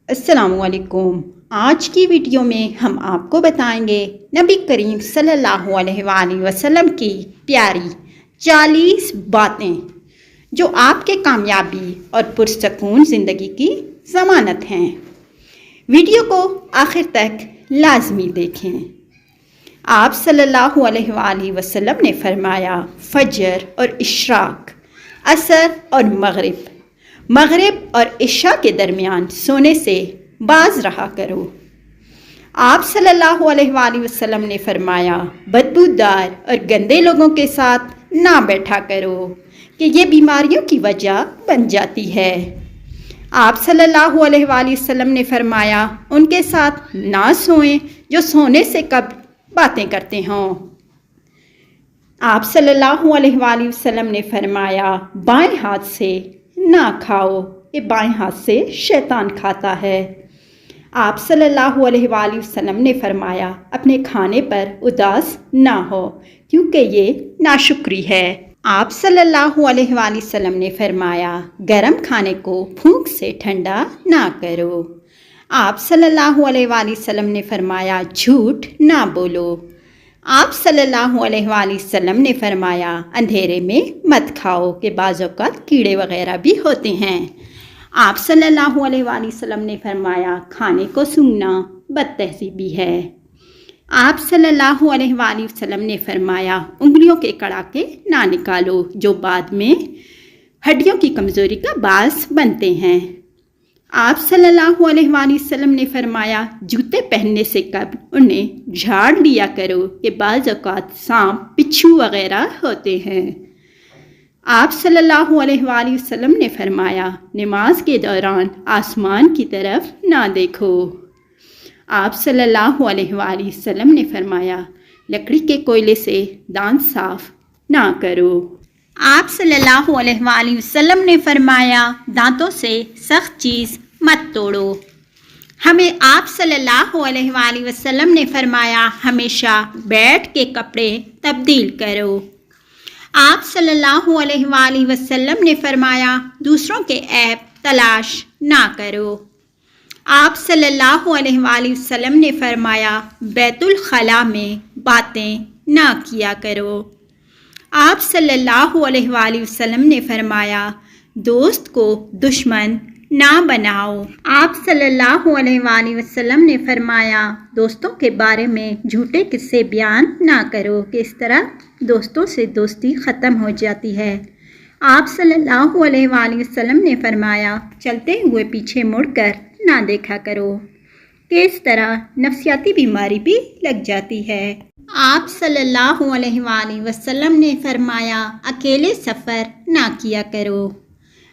السلام علیکم۔ آج کی ویڈیو میں ہم آپ کو بتائیں گے نبی کریم صلی اللہ علیہ وآلہ وسلم کی پیاری 40 باتیں جو آپ کے کامیابی اور پرسکون زندگی کی ضمانت ہیں۔ ویڈیو کو آخر تک لازمی دیکھیں۔ آپ صلی اللہ علیہ وآلہ وسلم نے فرمایا، فجر اور اشراق، عصر اور مغرب اور عشاء کے درمیان سونے سے باز رہا کرو۔ آپ صلی اللہ علیہ وآلہ وسلم نے فرمایا، بدبودار اور گندے لوگوں کے ساتھ نہ بیٹھا کرو کہ یہ بیماریوں کی وجہ بن جاتی ہے۔ آپ صلی اللہ علیہ وآلہ وسلم نے فرمایا، ان کے ساتھ نہ سوئیں جو سونے سے قبل باتیں کرتے ہوں۔ آپ صلی اللہ علیہ وآلہ وسلم نے فرمایا، بائیں ہاتھ سے نہ کھاؤ، یہ بائیں ہاتھ سے شیطان کھاتا ہے۔ آپ صلی اللہ علیہ وآلہ وسلم نے فرمایا، اپنے کھانے پر اداس نہ ہو کیونکہ یہ ناشکری ہے۔ آپ صلی اللہ علیہ وآلہ وسلم نے فرمایا، گرم کھانے کو پھونک سے ٹھنڈا نہ کرو۔ آپ صلی اللہ علیہ وآلہ وسلم نے فرمایا، جھوٹ نہ بولو۔ آپ صلی اللہ علیہ وآلہ وسلم نے فرمایا، اندھیرے میں مت کھاؤ کہ بعض اوقات کیڑے وغیرہ بھی ہوتے ہیں۔ آپ صلی اللہ علیہ وآلہ وسلم نے فرمایا، کھانے کو سونگھنا بد تہذیبی ہے۔ آپ صلی اللہ علیہ وآلہ وسلم نے فرمایا، انگلیوں کے کڑاکے نہ نکالو جو بعد میں ہڈیوں کی کمزوری کا باعث بنتے ہیں۔ آپ صلی اللہ علیہ وآلہ وسلم نے فرمایا، جوتے پہننے سے قبل انہیں جھاڑ لیا کرو کہ بعض اوقات سانپ، بچھو وغیرہ ہوتے ہیں۔ آپ صلی اللہ علیہ وآلہ وسلم نے فرمایا، نماز کے دوران آسمان کی طرف نہ دیکھو۔ آپ صلی اللہ علیہ وآلہ وسلم نے فرمایا، لکڑی کے کوئلے سے دانت صاف نہ کرو۔ آپ صلی اللہ علیہ وآلہ وسلم نے فرمایا، دانتوں سے سخت چیز مت توڑو۔ ہمیں آپ صلی اللہ علیہ وآلہ وسلم نے فرمایا، ہمیشہ بیٹھ کے کپڑے تبدیل کرو۔ آپ صلی اللہ علیہ وآلہ وسلم نے فرمایا، دوسروں کے عیب تلاش نہ کرو۔ آپ صلی اللہ علیہ وآلہ وسلم نے فرمایا، بیت الخلاء میں باتیں نہ کیا کرو۔ آپ صلی اللہ علیہ وآلہ وسلم نے فرمایا، دوست کو دشمن نہ بناؤ۔ آپ صلی اللہ علیہ وآلہ وسلم نے فرمایا، دوستوں کے بارے میں جھوٹے قصے بیان نہ کرو کہ اس طرح دوستوں سے دوستی ختم ہو جاتی ہے۔ آپ صلی اللہ علیہ وآلہ وسلم نے فرمایا، چلتے ہوئے پیچھے مڑ کر نہ دیکھا کرو کہ اس طرح نفسیاتی بیماری بھی لگ جاتی ہے۔ آپ صلی اللہ علیہ وآلہ وسلم نے فرمایا، اکیلے سفر نہ کیا کرو۔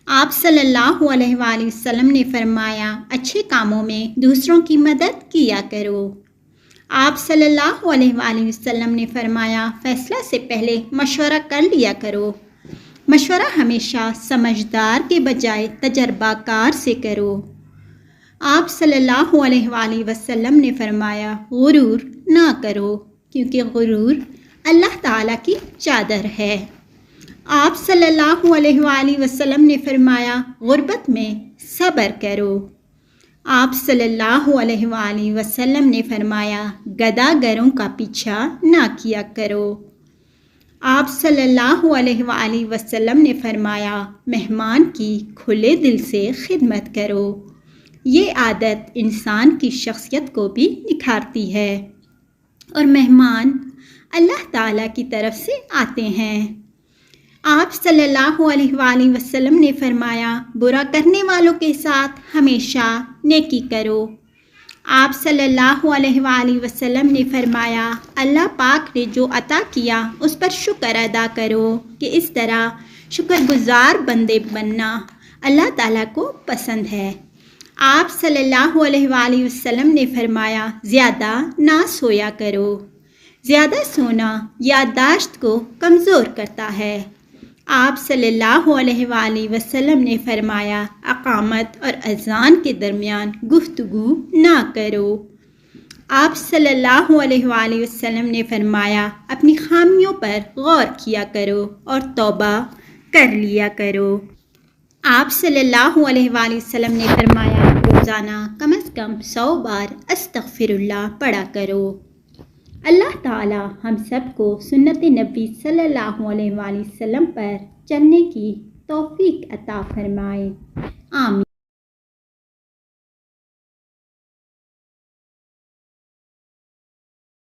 آپ صلی اللہ علیہ وآلہ وسلم نے فرمایا، اچھے کاموں میں دوسروں کی مدد کیا کرو۔ آپ صلی اللہ علیہ وآلہ وسلم نے فرمایا، فیصلہ سے پہلے مشورہ کر لیا کرو۔ مشورہ ہمیشہ سمجھدار کے بجائے تجربہ کار سے کرو۔ آپ صلی اللہ علیہ وآلہ وسلم نے فرمایا، غرور نہ کرو کیونکہ غرور اللہ تعالیٰ کی چادر ہے۔ آپ صلی اللہ علیہ وآلہ وسلم نے فرمایا، غربت میں صبر کرو۔ آپ صلی اللہ علیہ وآلہ وسلم نے فرمایا، گدھا گروں کا پیچھا نہ کیا کرو۔ آپ صلی اللہ علیہ وآلہ وسلم نے فرمایا، مہمان کی کھلے دل سے خدمت کرو۔ یہ عادت انسان کی شخصیت کو بھی نکھارتی ہے اور مہمان اللہ تعالیٰ کی طرف سے آتے ہیں۔ آپ صلی اللہ علیہ وآلہ وسلم نے فرمایا، برا کرنے والوں کے ساتھ ہمیشہ نیکی کرو۔ آپ صلی اللہ علیہ وآلہ وسلم نے فرمایا، اللہ پاک نے جو عطا کیا اس پر شکر ادا کرو کہ اس طرح شکر گزار بندے بننا اللہ تعالیٰ کو پسند ہے۔ آپ صلی اللہ علیہ وآلہ وسلم نے فرمایا، زیادہ نہ سویا کرو۔ زیادہ سونا یادداشت کو کمزور کرتا ہے۔ آپ صلی اللہ علیہ وآلہ وسلم نے فرمایا، اقامت اور اذان کے درمیان گفتگو نہ کرو۔ آپ صلی اللہ علیہ وآلہ وسلم نے فرمایا، اپنی خامیوں پر غور کیا کرو اور توبہ کر لیا کرو۔ آپ صلی اللہ علیہ وآلہ وسلم نے فرمایا، روزانہ کم از کم 100 بار استغفر اللہ پڑھا کرو۔ اللہ تعالی ہم سب کو سنت نبی صلی اللہ علیہ وآلہ وسلم پر چلنے کی توفیق عطا فرمائے، آمین۔